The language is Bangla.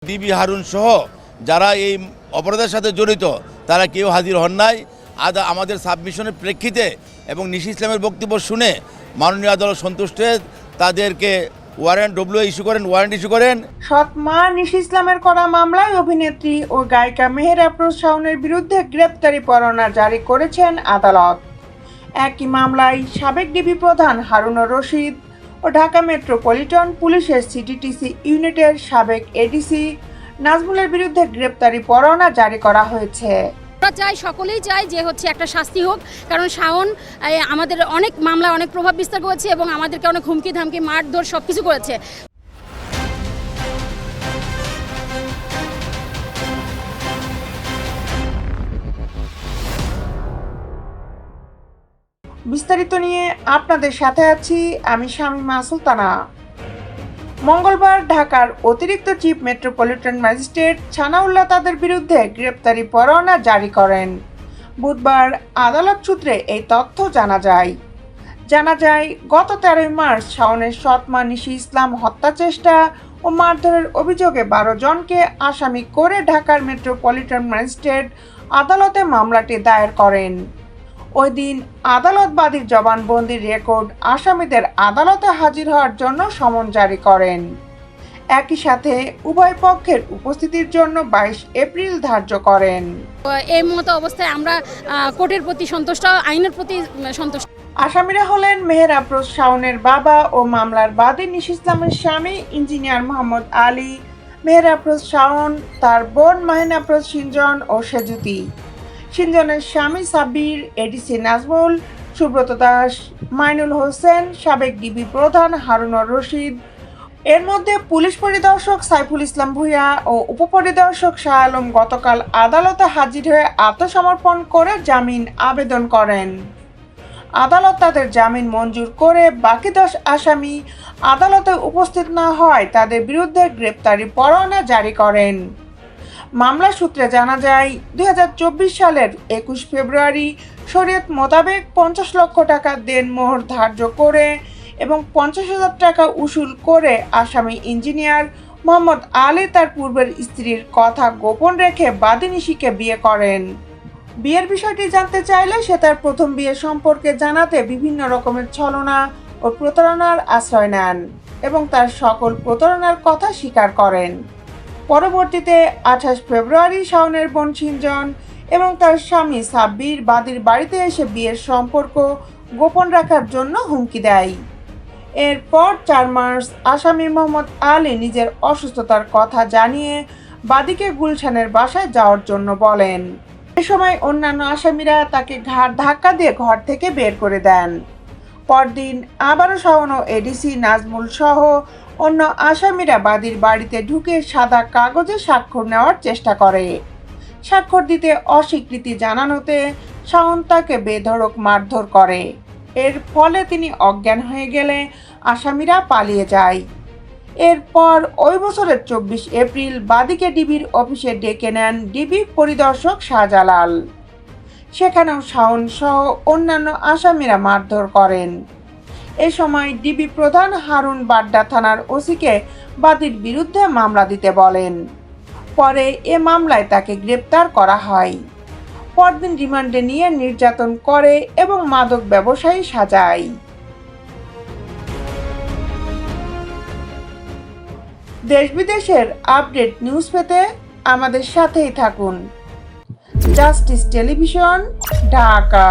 ডিবি হারুন সহ যারা এই অপরাধের সাথে জড়িত তারা কেউ হাজির হন নাই। আমাদের সাবমিশনের প্রেক্ষিতে এবং নিশি ইসলামের বক্তব্য শুনে মাননীয় আদালত সন্তুষ্ট হয়ে তাদেরকে ওয়ারেন্ট ইস্যু করেন। সৎ মা নিশি ইসলামের করা মামলায় অভিনেত্রী ও গায়িকা মেহের আফরোজ শাওনের বিরুদ্ধে গ্রেপ্তারি পরোয়ানা জারি করেছেন আদালত। একই মামলায় সাবেক ডিবি প্রধান হারুনুর রশিদ ও ঢাকা মেট্রোপলিটন পুলিশের সিটিটিসি ইউনিটের সাবেক এডিসি নাজমুলের বিরুদ্ধে গ্রেপ্তারি পরোয়ানা জারি করা হয়েছে। আমরা চাই, সকলেই চাই যে একটা শাস্তি হোক, কারণ শাওন আমাদের অনেক মামলায় অনেক প্রভাব বিস্তার করেছে এবং আমাদেরকে অনেক হুমকি ধামকি মারধর সব কিছু করেছে। বিস্তারিত নিয়ে আপনাদের সাথে আছি আমি শামীমা সুলতানা। মঙ্গলবার ঢাকার অতিরিক্ত চিফ মেট্রোপলিটন ম্যাজিস্ট্রেট ছানাউল্লাহ তাদের বিরুদ্ধে গ্রেপ্তারি পরোয়ানা জারি করেন। বুধবার আদালত সূত্রে এই তথ্য জানা যায় গত 13 মার্চ শাওনের সৎ মা নিশি ইসলাম হত্যা চেষ্টা ও মারধরের অভিযোগে 12 জনকে আসামি করে ঢাকার মেট্রোপলিটন ম্যাজিস্ট্রেট আদালতে মামলাটি দায়ের করেন। ওই দিন আদালত বাদীর জবানবন্দির রেকর্ড আসামিদের আদালতে হাজির হওয়ার জন্য সমন জারি করেন। একই সাথে উভয় পক্ষের উপস্থিতির জন্য 22 এপ্রিল ধার্য করেন। এই মতো অবস্থায় আমরা কোর্টের প্রতি সন্তুষ্ট, আইনের প্রতি সন্তুষ্ট। আসামিরা হলেন মেহের আফরোজ শাওনের বাবা ও মামলার বাদী নিশি ইসলামের স্বামী ইঞ্জিনিয়ার মোহাম্মদ আলী, মেহের আফরোজ শাওন, তার বোন মাহিন আফরোজ সিনজন ও সেজুতি, সিনজনের স্বামী সাব্বির, এডিসি নাজমুল, সুব্রত দাস, মাইনুল হোসেন, সাবেক ডিবি প্রধান হারুনুর রশিদ। এর মধ্যে পুলিশ পরিদর্শক সাইফুল ইসলাম ভূঁইয়া ও উপপরিদর্শক শাহ আলম গতকাল আদালতে হাজির হয়ে আত্মসমর্পণ করে জামিন আবেদন করেন। আদালত তাদের জামিন মঞ্জুর করে বাকি 10 আসামি আদালতে উপস্থিত না হওয়ায় তাদের বিরুদ্ধে গ্রেপ্তারি পরোয়ানা জারি করেন। মামলা সূত্রে জানা যায় 2024 সালের 21 ফেব্রুয়ারি শরীয়ত মোতাবেক 50 লক্ষ টাকা দেনমোহর ধার্য করে এবং 50,000 টাকা উসুল করে আসামি ইঞ্জিনিয়ার মোহাম্মদ আলী তার পূর্বের স্ত্রীর কথা গোপন রেখে বাদী নিশিকে বিয়ে করেন। বিয়ের বিষয়টি জানতে চাইলে সে তার প্রথম বিয়ে সম্পর্কে জানাতে বিভিন্ন রকমের ছলনা ও প্রতারণার আশ্রয় নেন এবং তার সকল প্রতারণার কথা স্বীকার করেন। পরবর্তীতে 28 ফেব্রুয়ারি শাওনের বোন সিনজন এবং তার স্বামী সাব্বির বাদীর বাড়িতে এসে বিয়ের সম্পর্ক গোপন রাখার জন্য হুমকি দেয়। এরপর 4 মার্চ আসামি মোহাম্মদ আলী নিজের অসুস্থতার কথা জানিয়ে বাদীকে গুলশানের বাসায় যাওয়ার জন্য বলেন। এ সময় অন্যান্য আসামিরা তাকে ঘাড় ধাক্কা দিয়ে ঘর থেকে বের করে দেন। পরদিন আবারও শাওন ও এডিসি নাজমুল সহ অন্য আসামিরা বাদীর বাড়িতে ঢুকে সাদা কাগজে স্বাক্ষর নেওয়ার চেষ্টা করে। স্বাক্ষর দিতে অস্বীকৃতি জানানোতে শাওন তাকে বেধড়ক মারধর করে। এর ফলে তিনি অজ্ঞান হয়ে গেলে আসামিরা পালিয়ে যায়। এরপর ওই বছরের 24 এপ্রিল বাদীকে ডিবির অফিসে ডেকে নেন ডিবি পরিদর্শক শাহজালাল। সেখানেও শাওন সহ অন্যান্য আসামিরা মারধর করেন। এ সময় ডিবি প্রধান হারুন বাড্ডা থানার ওসিকে বাদীর বিরুদ্ধে মামলা দিতে বলেন। পরে এ মামলায় তাকে গ্রেপ্তার করা হয়। পরদিন রিমান্ডে নিয়ে নির্যাতন করে এবং মাদক ব্যবসায়ী সাজায়। দেশ বিদেশের আপডেট নিউজ পেতে আমাদের সাথেই থাকুন। Justice television, Dhaka.